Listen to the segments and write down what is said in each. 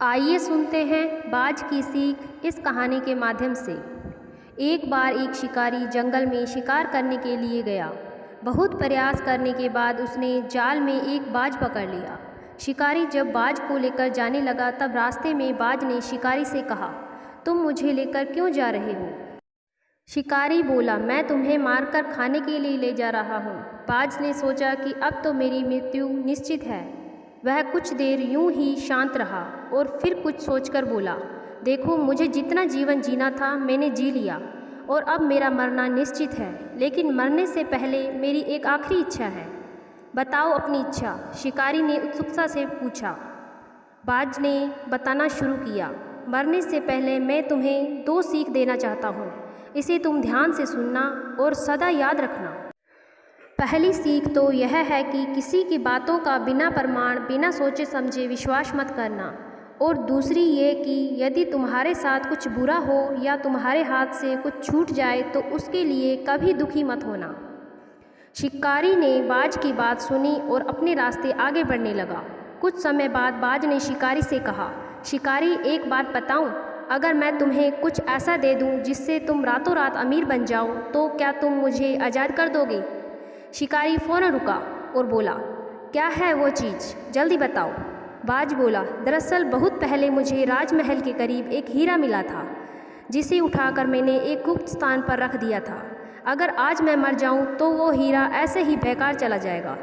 आइए सुनते हैं बाज की सीख इस कहानी के माध्यम से। एक बार एक शिकारी जंगल में शिकार करने के लिए गया। बहुत प्रयास करने के बाद उसने जाल में एक बाज पकड़ लिया। शिकारी जब बाज को लेकर जाने लगा तब रास्ते में बाज ने शिकारी से कहा, तुम मुझे लेकर क्यों जा रहे हो? शिकारी बोला, मैं तुम्हें मारकर खाने के लिए ले जा रहा हूँ। बाज ने सोचा कि अब तो मेरी मृत्यु निश्चित है। वह कुछ देर यूं ही शांत रहा और फिर कुछ सोचकर बोला, देखो, मुझे जितना जीवन जीना था मैंने जी लिया और अब मेरा मरना निश्चित है, लेकिन मरने से पहले मेरी एक आखिरी इच्छा है। बताओ अपनी इच्छा, शिकारी ने उत्सुकता से पूछा। बाज ने बताना शुरू किया, मरने से पहले मैं तुम्हें 2 सीख देना चाहता हूँ। इसे तुम ध्यान से सुनना और सदा याद रखना। पहली सीख तो यह है कि किसी की बातों का बिना प्रमाण, बिना सोचे समझे विश्वास मत करना। और दूसरी ये कि यदि तुम्हारे साथ कुछ बुरा हो या तुम्हारे हाथ से कुछ छूट जाए तो उसके लिए कभी दुखी मत होना। शिकारी ने बाज की बात सुनी और अपने रास्ते आगे बढ़ने लगा। कुछ समय बाद बाज ने शिकारी से कहा, शिकारी, एक बात बताऊं, अगर मैं तुम्हें कुछ ऐसा दे दूं जिससे तुम रातों रात अमीर बन जाओ तो क्या तुम मुझे आज़ाद कर दोगे? शिकारी फौरन रुका और बोला, क्या है वो चीज़, जल्दी बताओ। बाज बोला, दरअसल बहुत पहले मुझे राजमहल के करीब एक हीरा मिला था, जिसे उठाकर मैंने एक गुप्त स्थान पर रख दिया था। अगर आज मैं मर जाऊं तो वो हीरा ऐसे ही बेकार चला जाएगा।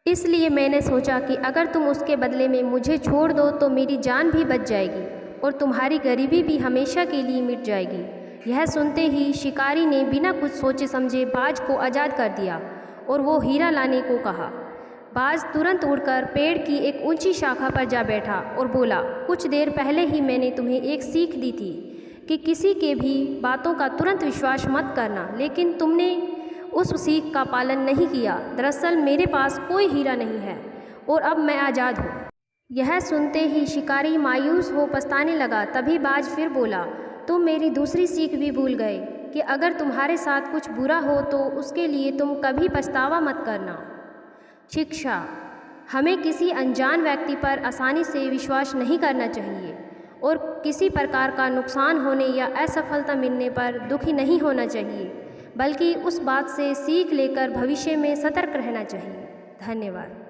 इसलिए मैंने सोचा कि अगर तुम उसके बदले में मुझे छोड़ दो तो मेरी जान भी बच जाएगी और तुम्हारी गरीबी भी हमेशा के लिए मिट जाएगी। यह सुनते ही शिकारी ने बिना कुछ सोचे समझे बाज को आज़ाद कर दिया और वो हीरा लाने को कहा। बाज तुरंत उड़कर पेड़ की एक ऊंची शाखा पर जा बैठा और बोला, कुछ देर पहले ही मैंने तुम्हें एक सीख दी थी कि किसी के भी बातों का तुरंत विश्वास मत करना, लेकिन तुमने उस सीख का पालन नहीं किया। दरअसल मेरे पास कोई हीरा नहीं है और अब मैं आज़ाद हूँ। यह सुनते ही शिकारी मायूस हो पछताने लगा। तभी बाज फिर बोला, तुम मेरी दूसरी सीख भी भूल गए कि अगर तुम्हारे साथ कुछ बुरा हो तो उसके लिए तुम कभी पछतावा मत करना। शिक्षा, हमें किसी अनजान व्यक्ति पर आसानी से विश्वास नहीं करना चाहिए और किसी प्रकार का नुकसान होने या असफलता मिलने पर दुखी नहीं होना चाहिए, बल्कि उस बात से सीख लेकर भविष्य में सतर्क रहना चाहिए। धन्यवाद।